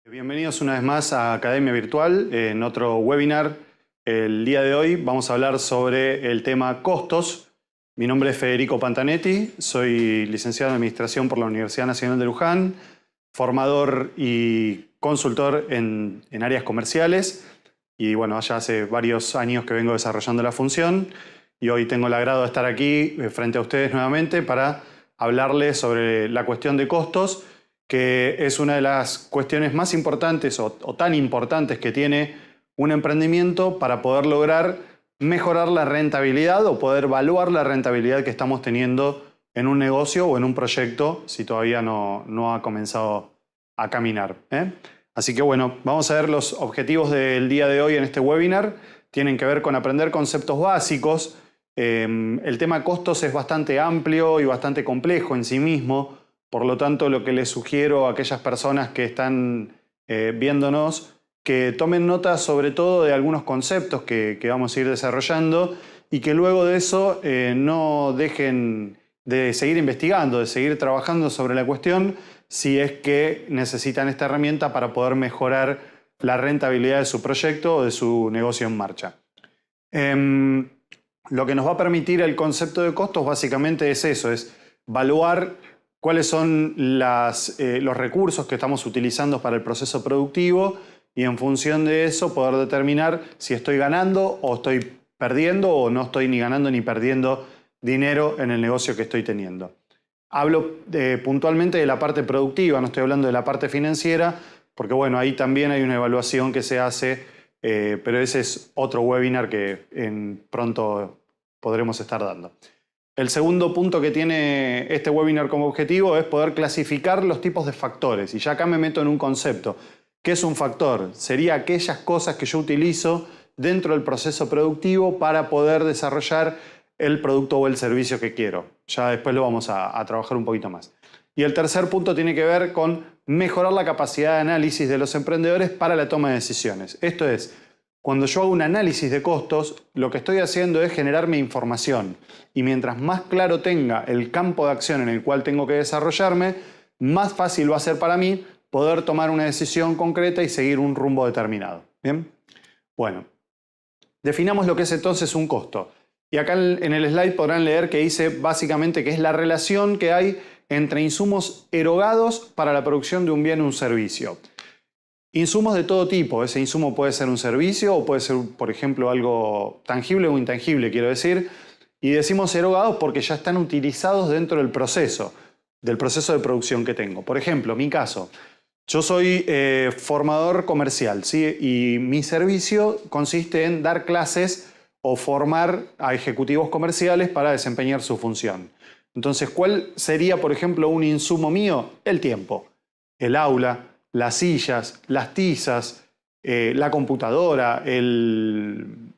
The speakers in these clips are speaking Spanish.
Bienvenidos una vez más a Academia Virtual, en otro webinar. El día de hoy vamos a hablar sobre el tema costos. Mi nombre es Federico Pantanetti, soy licenciado en Administración por la Universidad Nacional de Luján, formador y consultor en áreas comerciales y bueno, ya hace varios años que vengo desarrollando la función y hoy tengo el agrado de estar aquí frente a ustedes nuevamente para hablarles sobre la cuestión de costos, que es una de las cuestiones más importantes o tan importantes que tiene un emprendimiento para poder lograr mejorar la rentabilidad o poder evaluar la rentabilidad que estamos teniendo en un negocio o en un proyecto si todavía no ha comenzado a caminar. Así que bueno, vamos a ver los objetivos del día de hoy en este webinar. Tienen que ver con aprender conceptos básicos. El tema costos es bastante amplio y bastante complejo en sí mismo. Por lo tanto, lo que les sugiero a aquellas personas que están viéndonos, que tomen nota sobre todo de algunos conceptos que vamos a ir desarrollando y que luego de eso no dejen de seguir investigando, de seguir trabajando sobre la cuestión si es que necesitan esta herramienta para poder mejorar la rentabilidad de su proyecto o de su negocio en marcha. Lo que nos va a permitir el concepto de costos básicamente es eso, es evaluar cuáles son los recursos que estamos utilizando para el proceso productivo y en función de eso poder determinar si estoy ganando o estoy perdiendo o no estoy ni ganando ni perdiendo dinero en el negocio que estoy teniendo. Hablo puntualmente de la parte productiva, no estoy hablando de la parte financiera, porque bueno, ahí también hay una evaluación que se hace, pero ese es otro webinar que pronto podremos estar dando. El segundo punto que tiene este webinar como objetivo es poder clasificar los tipos de factores. Y ya acá me meto en un concepto. ¿Qué es un factor? Sería aquellas cosas que yo utilizo dentro del proceso productivo para poder desarrollar el producto o el servicio que quiero. Ya después lo vamos a trabajar un poquito más. Y el tercer punto tiene que ver con mejorar la capacidad de análisis de los emprendedores para la toma de decisiones. Esto es, cuando yo hago un análisis de costos, lo que estoy haciendo es generarme información. Y mientras más claro tenga el campo de acción en el cual tengo que desarrollarme, más fácil va a ser para mí poder tomar una decisión concreta y seguir un rumbo determinado. ¿Bien? Bueno, definamos lo que es entonces un costo. Y acá en el slide podrán leer que dice básicamente que es la relación que hay entre insumos erogados para la producción de un bien o un servicio. Insumos de todo tipo. Ese insumo puede ser un servicio o puede ser, por ejemplo, algo tangible o intangible, quiero decir. Y decimos erogados porque ya están utilizados dentro del proceso de producción que tengo. Por ejemplo, mi caso, yo soy formador comercial, ¿sí? Y mi servicio consiste en dar clases o formar a ejecutivos comerciales para desempeñar su función. Entonces, ¿cuál sería, por ejemplo, un insumo mío? El tiempo, el aula, las sillas, las tizas, la computadora, el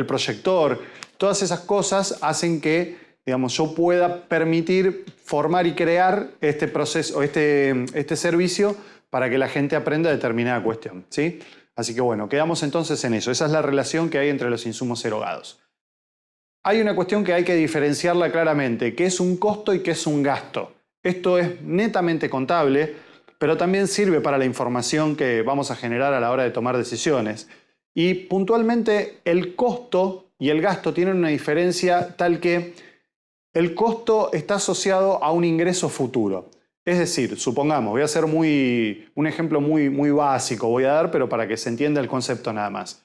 proyector. Todas esas cosas hacen que, digamos, yo pueda permitir formar y crear este proceso, este servicio para que la gente aprenda determinada cuestión, ¿sí? Así que bueno, quedamos entonces en eso. Esa es la relación que hay entre los insumos erogados. Hay una cuestión que hay que diferenciarla claramente, qué es un costo y qué es un gasto. Esto es netamente contable, pero también sirve para la información que vamos a generar a la hora de tomar decisiones. Y puntualmente el costo y el gasto tienen una diferencia tal que el costo está asociado a un ingreso futuro. Es decir, supongamos, voy a hacer un ejemplo muy básico, voy a dar, pero para que se entienda el concepto nada más.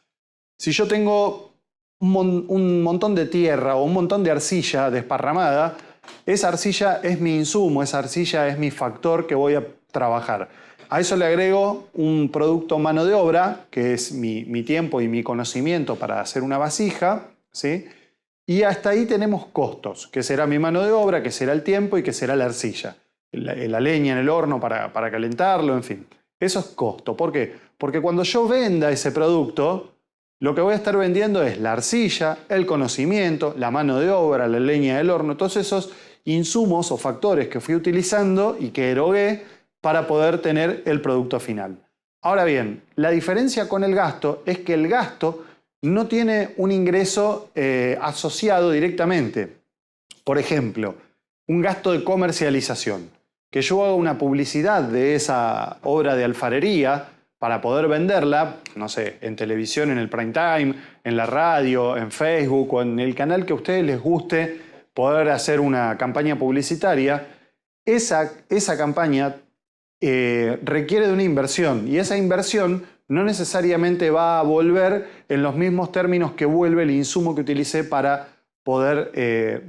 Si yo tengo un montón de tierra o un montón de arcilla desparramada, esa arcilla es mi insumo, esa arcilla es mi factor que voy a trabajar. A eso le agrego un producto mano de obra, que es mi tiempo y mi conocimiento para hacer una vasija, ¿sí? Y hasta ahí tenemos costos, que será mi mano de obra, que será el tiempo y que será la arcilla. La leña en el horno para calentarlo, en fin. Eso es costo. ¿Por qué? Porque cuando yo venda ese producto, lo que voy a estar vendiendo es la arcilla, el conocimiento, la mano de obra, la leña del horno, todos esos insumos o factores que fui utilizando y que erogué para poder tener el producto final. Ahora bien, la diferencia con el gasto es que el gasto no tiene un ingreso asociado directamente. Por ejemplo, un gasto de comercialización. Que yo haga una publicidad de esa obra de alfarería para poder venderla, no sé, en televisión, en el prime time, en la radio, en Facebook o en el canal que a ustedes les guste, poder hacer una campaña publicitaria, esa campaña requiere de una inversión y esa inversión no necesariamente va a volver en los mismos términos que vuelve el insumo que utilicé para poder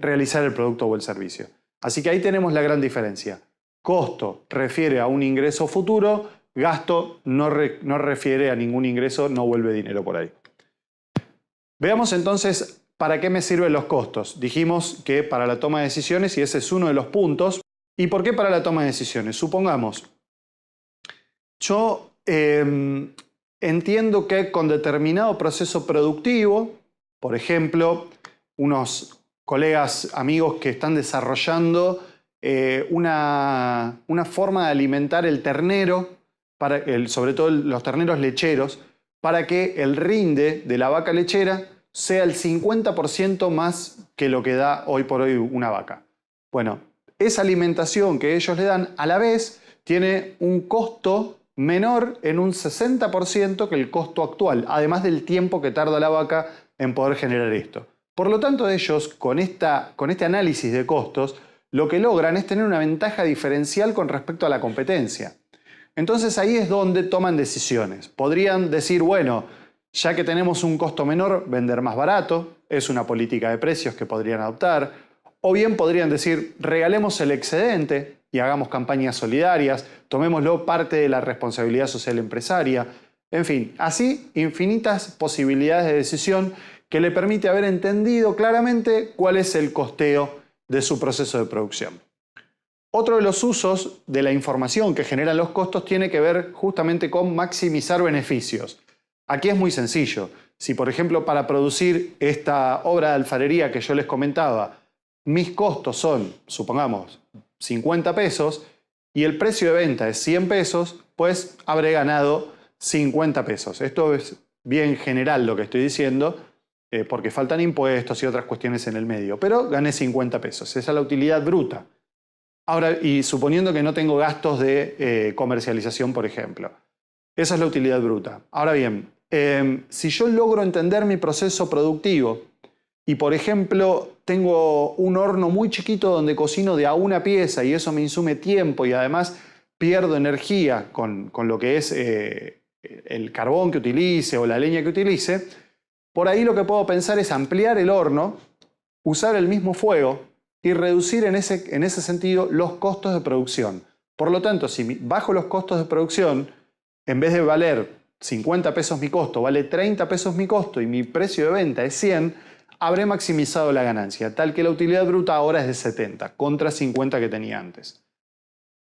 realizar el producto o el servicio. Así que ahí tenemos la gran diferencia. Costo refiere a un ingreso futuro, gasto no refiere a ningún ingreso, no vuelve dinero por ahí. Veamos entonces para qué me sirven los costos. Dijimos que para la toma de decisiones y ese es uno de los puntos. ¿Y por qué para la toma de decisiones? Supongamos, yo entiendo que con determinado proceso productivo, por ejemplo, unos colegas, amigos que están desarrollando una forma de alimentar el ternero, sobre todo los terneros lecheros, para que el rinde de la vaca lechera sea el 50% más que lo que da hoy por hoy una vaca. Bueno, esa alimentación que ellos le dan a la vez tiene un costo menor en un 60% que el costo actual, además del tiempo que tarda la vaca en poder generar esto. Por lo tanto, ellos con este análisis de costos, lo que logran es tener una ventaja diferencial con respecto a la competencia. Entonces ahí es donde toman decisiones. Podrían decir, bueno, ya que tenemos un costo menor, vender más barato, es una política de precios que podrían adoptar. O bien podrían decir, regalemos el excedente y hagamos campañas solidarias, tomémoslo parte de la responsabilidad social empresaria. En fin, así infinitas posibilidades de decisión que le permite haber entendido claramente cuál es el costeo de su proceso de producción. Otro de los usos de la información que generan los costos tiene que ver justamente con maximizar beneficios. Aquí es muy sencillo. Si, por ejemplo, para producir esta obra de alfarería que yo les comentaba, mis costos son, supongamos, 50 pesos y el precio de venta es 100 pesos, pues habré ganado 50 pesos. Esto es bien general lo que estoy diciendo, porque faltan impuestos y otras cuestiones en el medio, pero gané 50 pesos. Esa es la utilidad bruta. Ahora, y suponiendo que no tengo gastos de comercialización, por ejemplo. Esa es la utilidad bruta. Ahora bien, si yo logro entender mi proceso productivo y, por ejemplo, tengo un horno muy chiquito donde cocino de a una pieza y eso me insume tiempo y además pierdo energía con lo que es el carbón que utilice o la leña que utilice, por ahí lo que puedo pensar es ampliar el horno, usar el mismo fuego y reducir en ese sentido los costos de producción. Por lo tanto, si bajo los costos de producción, en vez de valer 50 pesos mi costo, vale 30 pesos mi costo y mi precio de venta es 100, habré maximizado la ganancia, tal que la utilidad bruta ahora es de 70, contra 50 que tenía antes.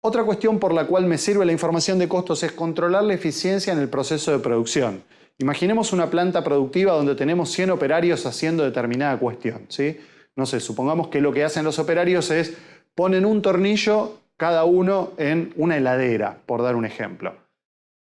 Otra cuestión por la cual me sirve la información de costos es controlar la eficiencia en el proceso de producción. Imaginemos una planta productiva donde tenemos 100 operarios haciendo determinada cuestión, ¿sí? No sé, supongamos que lo que hacen los operarios es ponen un tornillo cada uno en una heladera, por dar un ejemplo.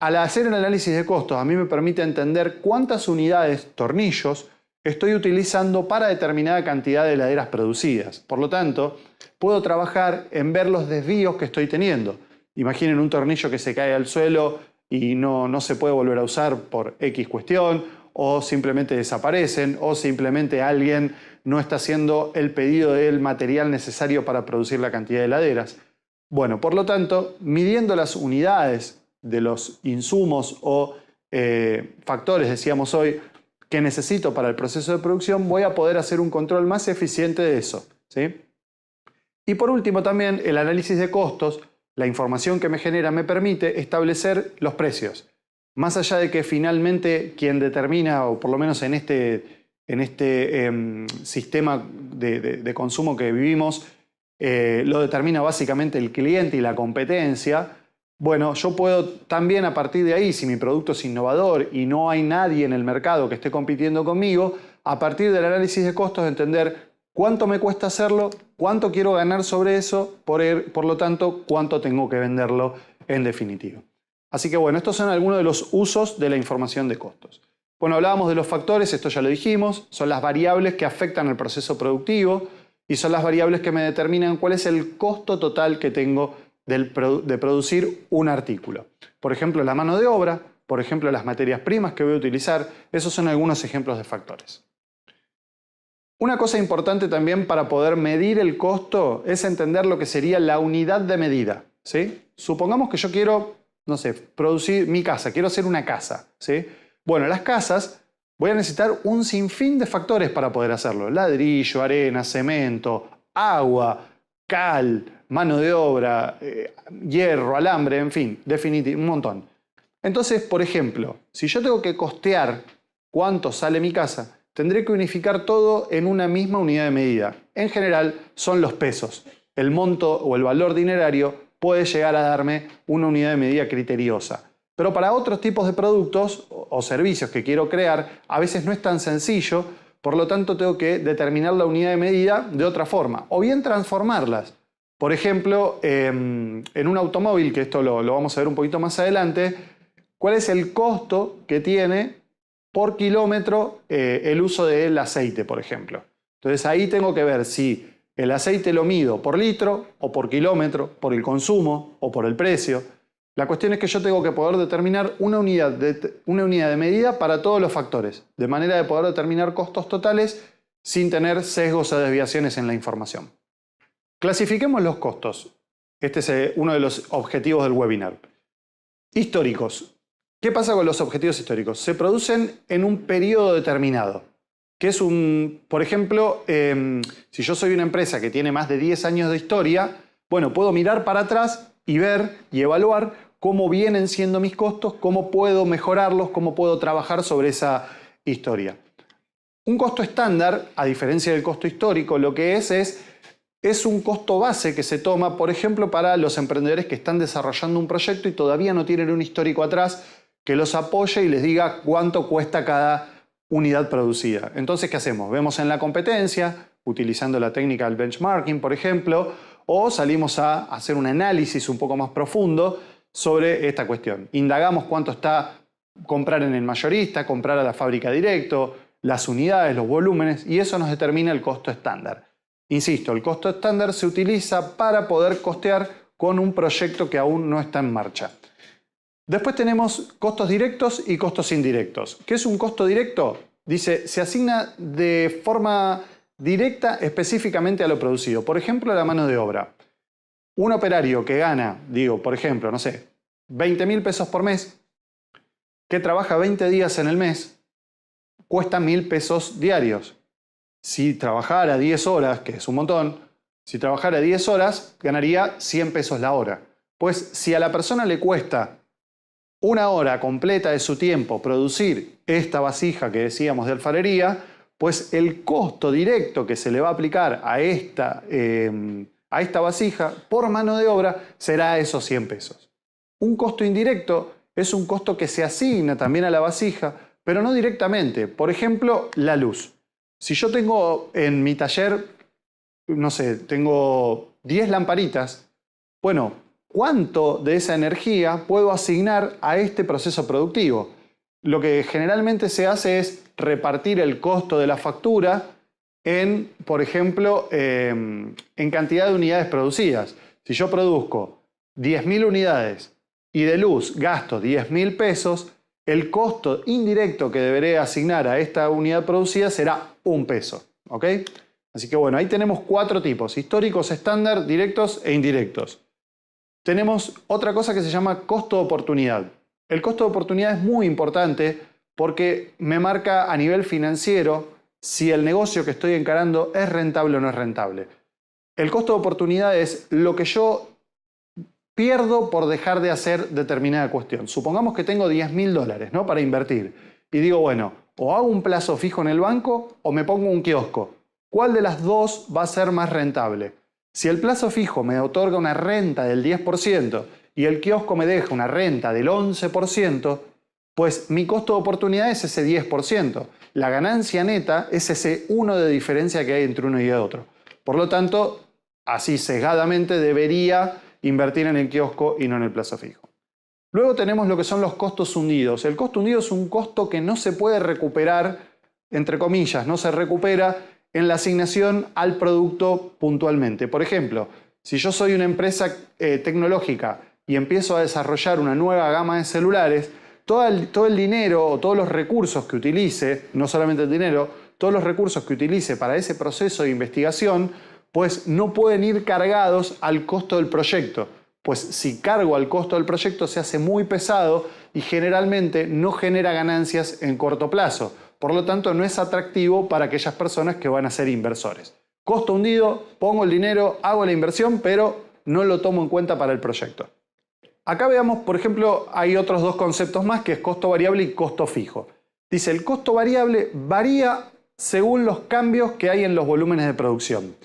Al hacer el análisis de costos, a mí me permite entender cuántas unidades, tornillos, estoy utilizando para determinada cantidad de heladeras producidas. Por lo tanto, puedo trabajar en ver los desvíos que estoy teniendo. Imaginen un tornillo que se cae al suelo y no se puede volver a usar por X cuestión, o simplemente desaparecen, o simplemente alguien no está haciendo el pedido del material necesario para producir la cantidad de heladeras. Bueno, por lo tanto, midiendo las unidades de los insumos o factores, decíamos hoy, que necesito para el proceso de producción, voy a poder hacer un control más eficiente de eso, ¿sí? Y por último también el análisis de costos, la información que me genera me permite establecer los precios. Más allá de que finalmente quien determina, o por lo menos en este sistema de consumo que vivimos, lo determina básicamente el cliente y la competencia. Bueno, yo puedo también a partir de ahí, si mi producto es innovador y no hay nadie en el mercado que esté compitiendo conmigo, a partir del análisis de costos entender cuánto me cuesta hacerlo, cuánto quiero ganar sobre eso, por lo tanto, cuánto tengo que venderlo en definitiva. Así que bueno, estos son algunos de los usos de la información de costos. Bueno, hablábamos de los factores, esto ya lo dijimos, son las variables que afectan al proceso productivo y son las variables que me determinan cuál es el costo total que tengo de producir un artículo. Por ejemplo, la mano de obra, por ejemplo, las materias primas que voy a utilizar. Esos son algunos ejemplos de factores. Una cosa importante también para poder medir el costo es entender lo que sería la unidad de medida, ¿sí? Supongamos que yo quiero, no sé, producir mi casa, quiero hacer una casa, ¿sí? Bueno, las casas voy a necesitar un sinfín de factores para poder hacerlo. Ladrillo, arena, cemento, agua, cal, mano de obra, hierro, alambre, en fin, un montón. Entonces, por ejemplo, si yo tengo que costear cuánto sale mi casa, tendré que unificar todo en una misma unidad de medida. En general son los pesos. El monto o el valor dinerario puede llegar a darme una unidad de medida criteriosa. Pero para otros tipos de productos o servicios que quiero crear, a veces no es tan sencillo, por lo tanto tengo que determinar la unidad de medida de otra forma, o bien transformarlas. Por ejemplo, en un automóvil, que esto lo vamos a ver un poquito más adelante, ¿cuál es el costo que tiene por kilómetro el uso del aceite, por ejemplo? Entonces ahí tengo que ver si el aceite lo mido por litro o por kilómetro, por el consumo o por el precio. La cuestión es que yo tengo que poder determinar una unidad de medida para todos los factores, de manera de poder determinar costos totales sin tener sesgos o desviaciones en la información. Clasifiquemos los costos. Este es uno de los objetivos del webinar. Históricos. ¿Qué pasa con los objetivos históricos? Se producen en un periodo determinado, que es por ejemplo, si yo soy una empresa que tiene más de 10 años de historia, bueno, puedo mirar para atrás y ver y evaluar cómo vienen siendo mis costos, cómo puedo mejorarlos, cómo puedo trabajar sobre esa historia. Un costo estándar, a diferencia del costo histórico, lo que es un costo base que se toma, por ejemplo, para los emprendedores que están desarrollando un proyecto y todavía no tienen un histórico atrás que los apoye y les diga cuánto cuesta cada unidad producida. Entonces, ¿qué hacemos? Vemos en la competencia, utilizando la técnica del benchmarking, por ejemplo, o salimos a hacer un análisis un poco más profundo sobre esta cuestión. Indagamos cuánto está comprar en el mayorista, comprar a la fábrica directo, las unidades, los volúmenes, y eso nos determina el costo estándar. Insisto, el costo estándar se utiliza para poder costear con un proyecto que aún no está en marcha. Después tenemos costos directos y costos indirectos. ¿Qué es un costo directo? Dice, se asigna de forma directa específicamente a lo producido. Por ejemplo, la mano de obra. Un operario que gana, por ejemplo, no sé, 20.000 pesos por mes, que trabaja 20 días en el mes, cuesta 1.000 pesos diarios. Si trabajara 10 horas, que es un montón, si trabajara 10 horas, ganaría 100 pesos la hora. Pues si a la persona le cuesta una hora completa de su tiempo producir esta vasija que decíamos de alfarería, pues el costo directo que se le va a aplicar a esta vasija por mano de obra será esos 100 pesos. Un costo indirecto es un costo que se asigna también a la vasija, pero no directamente. Por ejemplo, la luz. Si yo tengo en mi taller, no sé, tengo 10 lamparitas, bueno, ¿cuánto de esa energía puedo asignar a este proceso productivo? Lo que generalmente se hace es repartir el costo de la factura en, por ejemplo, en cantidad de unidades producidas. Si yo produzco 10.000 unidades y de luz gasto 10.000 pesos, el costo indirecto que deberé asignar a esta unidad producida será 1 peso. ¿Ok? Así que bueno, ahí tenemos 4 tipos: históricos, estándar, directos e indirectos. Tenemos otra cosa que se llama costo de oportunidad. El costo de oportunidad es muy importante porque me marca a nivel financiero si el negocio que estoy encarando es rentable o no es rentable. El costo de oportunidad es lo que yo pierdo por dejar de hacer determinada cuestión. Supongamos que tengo $10.000, ¿no?, para invertir. Y digo, bueno, o hago un plazo fijo en el banco o me pongo un kiosco. ¿Cuál de las dos va a ser más rentable? Si el plazo fijo me otorga una renta del 10% y el kiosco me deja una renta del 11%, pues mi costo de oportunidad es ese 10%. La ganancia neta es ese 1 de diferencia que hay entre uno y otro. Por lo tanto, así sesgadamente debería invertir en el kiosco y no en el plazo fijo. Luego tenemos lo que son los costos hundidos. El costo hundido es un costo que no se puede recuperar, entre comillas, no se recupera en la asignación al producto puntualmente. Por ejemplo, si yo soy una empresa tecnológica y empiezo a desarrollar una nueva gama de celulares, todo el dinero o todos los recursos que utilice, no solamente el dinero, todos los recursos que utilice para ese proceso de investigación, pues no pueden ir cargados al costo del proyecto. Pues si cargo al costo del proyecto se hace muy pesado y generalmente no genera ganancias en corto plazo. Por lo tanto, no es atractivo para aquellas personas que van a ser inversores. Costo hundido, pongo el dinero, hago la inversión, pero no lo tomo en cuenta para el proyecto. Acá veamos, por ejemplo, hay otros dos conceptos más, que es costo variable y costo fijo. Dice, el costo variable varía según los cambios que hay en los volúmenes de producción.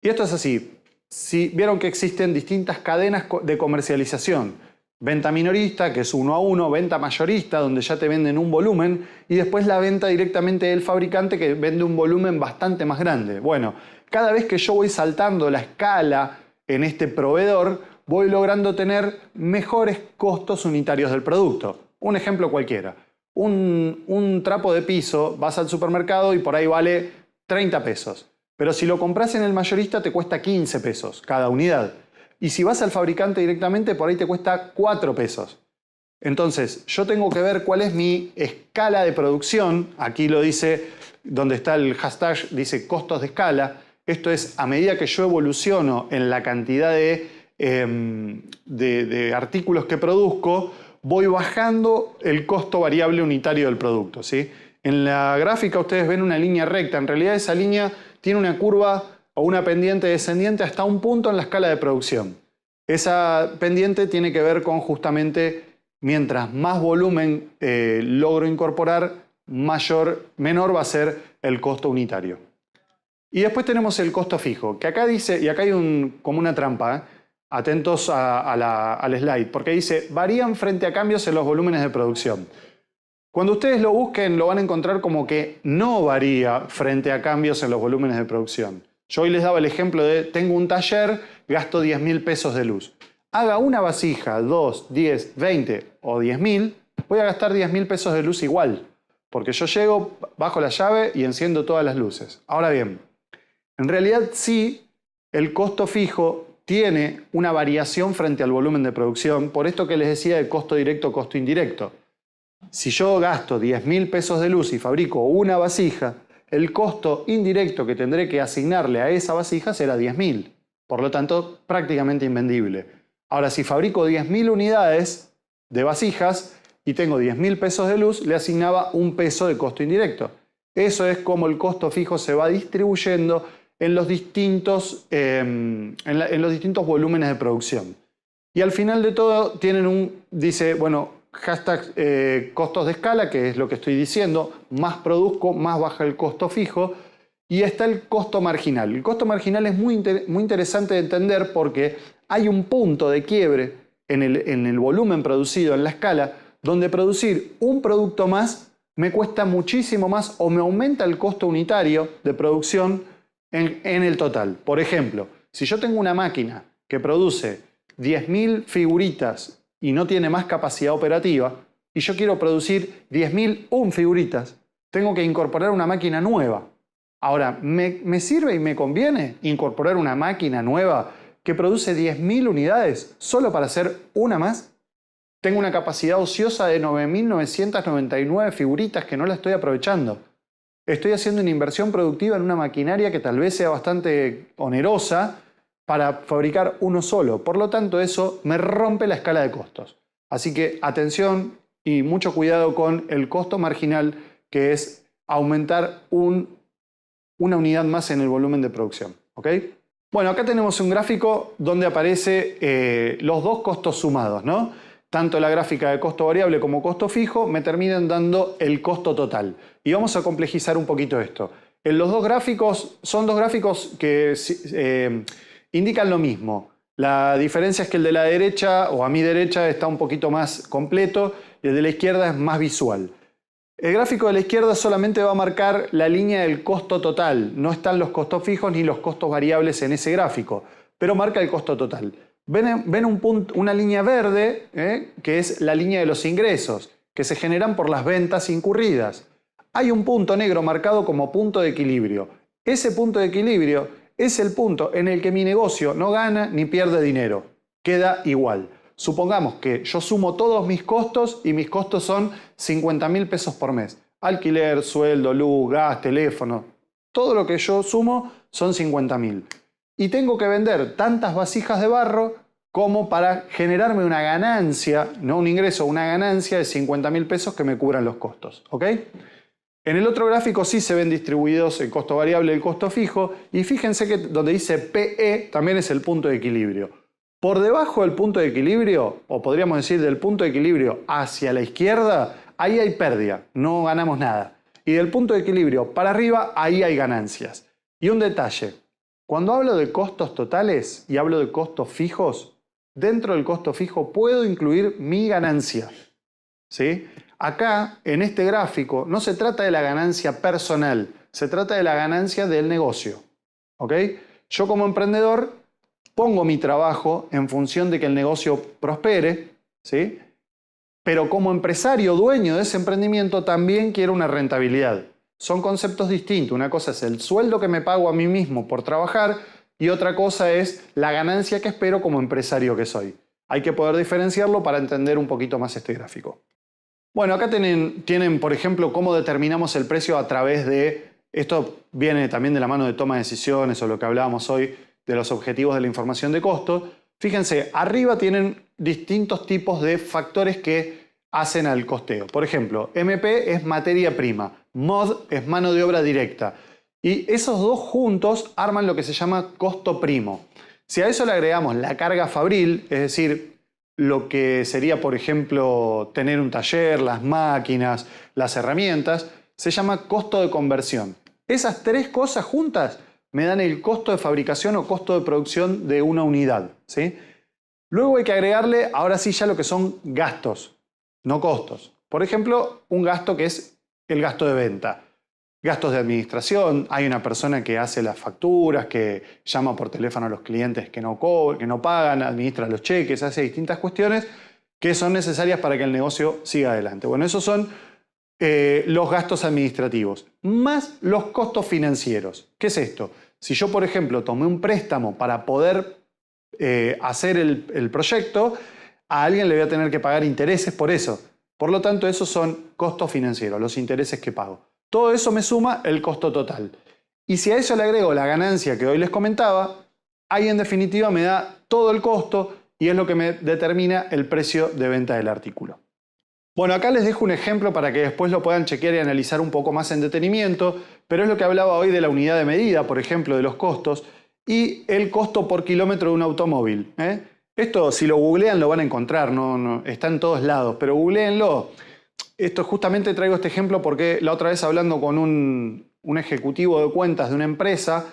Y esto es así. Si vieron que existen distintas cadenas de comercialización. Venta minorista, que es 1 a 1, venta mayorista, donde ya te venden un volumen, y después la venta directamente del fabricante, que vende un volumen bastante más grande. Bueno, cada vez que yo voy saltando la escala en este proveedor, voy logrando tener mejores costos unitarios del producto. Un ejemplo cualquiera. Un trapo de piso, vas al supermercado y por ahí vale 30 pesos. Pero si lo compras en el mayorista te cuesta 15 pesos cada unidad. Y si vas al fabricante directamente, por ahí te cuesta 4 pesos. Entonces, yo tengo que ver cuál es mi escala de producción. Aquí lo dice, donde está el hashtag, dice costos de escala. Esto es, a medida que yo evoluciono en la cantidad de artículos que produzco, voy bajando el costo variable unitario del producto, ¿sí? En la gráfica ustedes ven una línea recta. En realidad esa línea tiene una curva o una pendiente descendiente hasta un punto en la escala de producción. Esa pendiente tiene que ver con justamente mientras más volumen logro incorporar, menor va a ser el costo unitario. Y después tenemos el costo fijo, que acá dice, y acá hay como una trampa, ¿eh? Atentos al slide, porque dice, varían frente a cambios en los volúmenes de producción. Cuando ustedes lo busquen, lo van a encontrar como que no varía frente a cambios en los volúmenes de producción. Yo hoy les daba el ejemplo de, tengo un taller, gasto 10.000 pesos de luz. Haga una vasija, 2, 10, 20 o 10.000, voy a gastar 10.000 pesos de luz igual. Porque yo llego, bajo la llave y enciendo todas las luces. Ahora bien, en realidad sí, el costo fijo tiene una variación frente al volumen de producción, por esto que les decía de costo directo, costo indirecto. Si yo gasto 10.000 pesos de luz y fabrico una vasija, el costo indirecto que tendré que asignarle a esa vasija será 10.000. Por lo tanto, prácticamente invendible. Ahora, si fabrico 10.000 unidades de vasijas y tengo 10.000 pesos de luz, le asignaba un peso de costo indirecto. Eso es como el costo fijo se va distribuyendo en los distintos volúmenes de producción. Y al final de todo tienen dice, bueno, hashtag costos de escala, que es lo que estoy diciendo, más produzco, más baja el costo fijo, y está el costo marginal. El costo marginal es muy interesante de entender porque hay un punto de quiebre en el volumen producido en la escala, donde producir un producto más me cuesta muchísimo más o me aumenta el costo unitario de producción en el total. Por ejemplo, si yo tengo una máquina que produce 10.000 figuritas y no tiene más capacidad operativa, y yo quiero producir 10.001 figuritas, tengo que incorporar una máquina nueva. Ahora, ¿me sirve y me conviene incorporar una máquina nueva que produce 10.000 unidades solo para hacer una más? Tengo una capacidad ociosa de 9.999 figuritas que no la estoy aprovechando. Estoy haciendo una inversión productiva en una maquinaria que tal vez sea bastante onerosa para fabricar uno solo. Por lo tanto, eso me rompe la escala de costos. Así que atención y mucho cuidado con el costo marginal, que es aumentar una unidad más en el volumen de producción. ¿Ok? Bueno, acá tenemos un gráfico donde aparece los dos costos sumados, ¿no? Tanto la gráfica de costo variable como costo fijo me terminan dando el costo total. Y vamos a complejizar un poquito esto. En los dos gráficos, son dos gráficos que indican lo mismo. La diferencia es que el de la derecha, o a mi derecha, está un poquito más completo y el de la izquierda es más visual. El gráfico de la izquierda solamente va a marcar la línea del costo total. No están los costos fijos ni los costos variables en ese gráfico, pero marca el costo total. Ven una línea verde, que es la línea de los ingresos, que se generan por las ventas incurridas. Hay un punto negro marcado como punto de equilibrio. Ese punto de equilibrio es el punto en el que mi negocio no gana ni pierde dinero. Queda igual. supongamos que yo sumo todos mis costos y mis costos son 50.000 pesos por mes. Alquiler, sueldo, luz, gas, teléfono, todo lo que yo sumo son 50.000. Y tengo que vender tantas vasijas de barro como para generarme una ganancia, no un ingreso, una ganancia de 50.000 pesos que me cubran los costos. ¿Ok? En el otro gráfico sí se ven distribuidos el costo variable y el costo fijo. Y fíjense que donde dice PE también es el punto de equilibrio. Por debajo del punto de equilibrio, o podríamos decir del punto de equilibrio hacia la izquierda, ahí hay pérdida, no ganamos nada. Y del punto de equilibrio para arriba, ahí hay ganancias. Y un detalle, cuando hablo de costos totales y hablo de costos fijos, dentro del costo fijo puedo incluir mi ganancia. ¿Sí? Acá, en este gráfico, no se trata de la ganancia personal, se trata de la ganancia del negocio. ¿Ok? Yo como emprendedor pongo mi trabajo en función de que el negocio prospere, ¿sí? Pero como empresario dueño de ese emprendimiento también quiero una rentabilidad. Son conceptos distintos. Una cosa es el sueldo que me pago a mí mismo por trabajar y otra cosa es la ganancia que espero como empresario que soy. Hay que poder diferenciarlo para entender un poquito más este gráfico. Bueno, acá tienen, por ejemplo, cómo determinamos el precio a través de... Esto viene también de la mano de toma de decisiones o lo que hablábamos hoy de los objetivos de la información de costo. Fíjense, arriba tienen distintos tipos de factores que hacen al costeo. Por ejemplo, MP es materia prima, MOD es mano de obra directa. Y esos dos juntos arman lo que se llama costo primo. Si a eso le agregamos la carga fabril, es decir, lo que sería, por ejemplo, tener un taller, las máquinas, las herramientas, se llama costo de conversión. Esas tres cosas juntas me dan el costo de fabricación o costo de producción de una unidad, ¿sí? Luego hay que agregarle, ahora sí, ya lo que son gastos, no costos. Por ejemplo, un gasto que es el gasto de venta. Gastos de administración, hay una persona que hace las facturas, que llama por teléfono a los clientes que no pagan, administra los cheques, hace distintas cuestiones que son necesarias para que el negocio siga adelante. Bueno, esos son los gastos administrativos, más los costos financieros. ¿Qué es esto? Si yo, por ejemplo, tomé un préstamo para poder hacer el proyecto, a alguien le voy a tener que pagar intereses por eso. Por lo tanto, esos son costos financieros, los intereses que pago. Todo eso me suma el costo total. Y si a eso le agrego la ganancia que hoy les comentaba, ahí en definitiva me da todo el costo y es lo que me determina el precio de venta del artículo. Bueno, acá les dejo un ejemplo para que después lo puedan chequear y analizar un poco más en detenimiento, pero es lo que hablaba hoy de la unidad de medida, por ejemplo, de los costos y el costo por kilómetro de un automóvil. Esto, si lo googlean, lo van a encontrar, no, está en todos lados, pero googleenlo. Esto justamente traigo este ejemplo porque la otra vez hablando con un ejecutivo de cuentas de una empresa,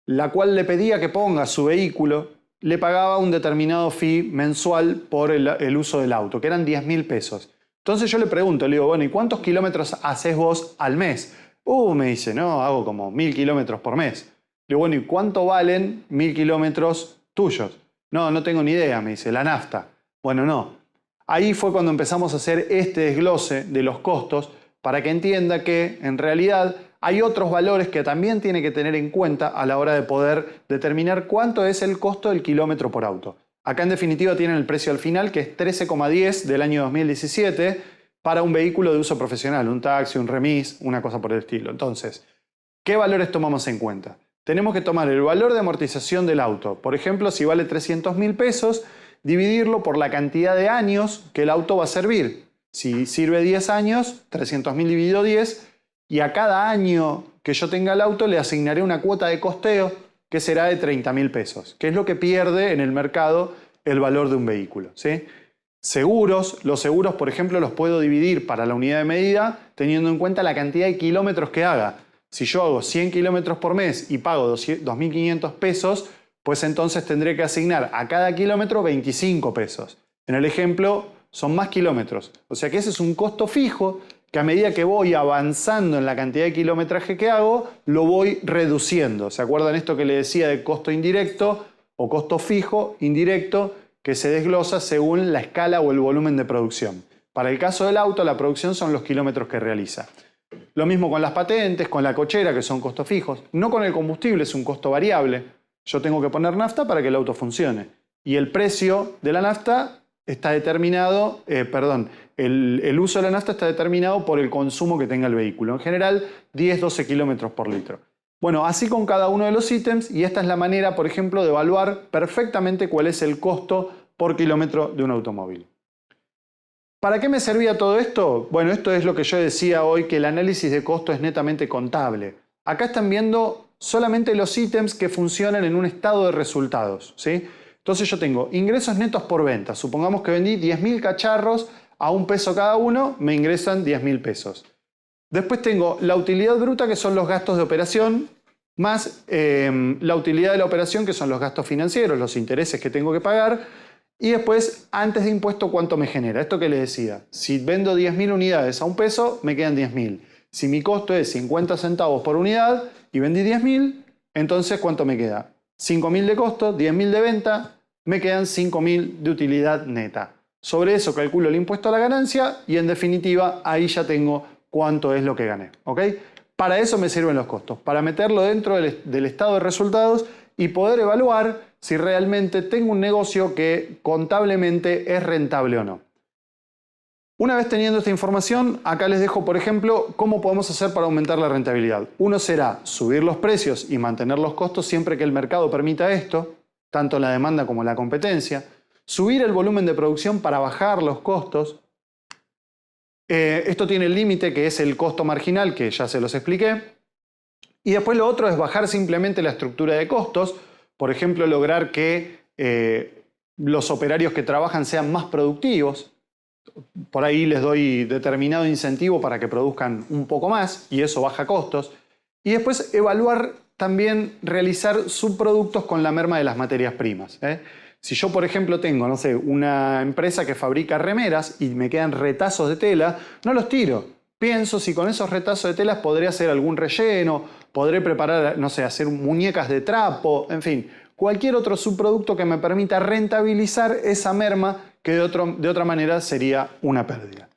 la cual le pedía que ponga su vehículo, le pagaba un determinado fee mensual por el uso del auto, que eran 10.000 pesos. Entonces yo le pregunto, le digo, bueno, ¿y cuántos kilómetros haces vos al mes? Me dice, no, hago como 1.000 kilómetros por mes. Le digo, bueno, ¿y cuánto valen 1.000 kilómetros tuyos? No tengo ni idea, me dice, la nafta. Bueno, no. Ahí fue cuando empezamos a hacer este desglose de los costos para que entienda que en realidad hay otros valores que también tiene que tener en cuenta a la hora de poder determinar cuánto es el costo del kilómetro por auto. Acá en definitiva tienen el precio al final que es 13,10 del año 2017 para un vehículo de uso profesional, un taxi, un remis, una cosa por el estilo. Entonces, ¿qué valores tomamos en cuenta? Tenemos que tomar el valor de amortización del auto. Por ejemplo, si vale 300.000 pesos, dividirlo por la cantidad de años que el auto va a servir. Si sirve 10 años, 300.000 dividido 10, y a cada año que yo tenga el auto le asignaré una cuota de costeo que será de 30.000 pesos, que es lo que pierde en el mercado el valor de un vehículo, ¿sí? Seguros, los seguros, por ejemplo, los puedo dividir para la unidad de medida teniendo en cuenta la cantidad de kilómetros que haga. Si yo hago 100 kilómetros por mes y pago 2.500 pesos, pues entonces tendré que asignar a cada kilómetro 25 pesos. En el ejemplo son más kilómetros. O sea que ese es un costo fijo que a medida que voy avanzando en la cantidad de kilometraje que hago, lo voy reduciendo. ¿Se acuerdan esto que le decía de costo indirecto o costo fijo, indirecto, que se desglosa según la escala o el volumen de producción? Para el caso del auto, la producción son los kilómetros que realiza. Lo mismo con las patentes, con la cochera, que son costos fijos. No con el combustible, es un costo variable. Yo tengo que poner nafta para que el auto funcione. Y el precio de la nafta está determinado, el uso de la nafta está determinado por el consumo que tenga el vehículo. En general, 10-12 kilómetros por litro. Bueno, así con cada uno de los ítems, y esta es la manera, por ejemplo, de evaluar perfectamente cuál es el costo por kilómetro de un automóvil. ¿Para qué me servía todo esto? Bueno, esto es lo que yo decía hoy, que el análisis de costo es netamente contable. Acá están viendo solamente los ítems que funcionan en un estado de resultados, ¿sí? Entonces yo tengo ingresos netos por venta. Supongamos que vendí 10.000 cacharros a $1 cada uno, me ingresan 10.000 pesos. Después tengo la utilidad bruta, que son los gastos de operación, más la utilidad de la operación, que son los gastos financieros, los intereses que tengo que pagar. Y después, antes de impuesto, ¿cuánto me genera? Esto que les decía, si vendo 10.000 unidades a $1, me quedan 10.000. Si mi costo es 50 centavos por unidad y vendí 10.000, entonces ¿cuánto me queda? 5.000 de costo, 10.000 de venta, me quedan 5.000 de utilidad neta. Sobre eso calculo el impuesto a la ganancia y en definitiva ahí ya tengo cuánto es lo que gané. ¿Ok? Para eso me sirven los costos, para meterlo dentro del estado de resultados y poder evaluar si realmente tengo un negocio que contablemente es rentable o no. Una vez teniendo esta información, acá les dejo, por ejemplo, cómo podemos hacer para aumentar la rentabilidad. Uno será subir los precios y mantener los costos siempre que el mercado permita esto, tanto la demanda como la competencia. Subir el volumen de producción para bajar los costos. Esto tiene el límite que es el costo marginal, que ya se los expliqué. Y después lo otro es bajar simplemente la estructura de costos. Por ejemplo, lograr que los operarios que trabajan sean más productivos. Por ahí les doy determinado incentivo para que produzcan un poco más y eso baja costos. Y después evaluar también realizar subproductos con la merma de las materias primas. Si yo, por ejemplo, tengo, no sé, una empresa que fabrica remeras y me quedan retazos de tela, no los tiro. Pienso si con esos retazos de telas podré hacer algún relleno, podré preparar, no sé, hacer muñecas de trapo, en fin, cualquier otro subproducto que me permita rentabilizar esa merma que de otra manera sería una pérdida.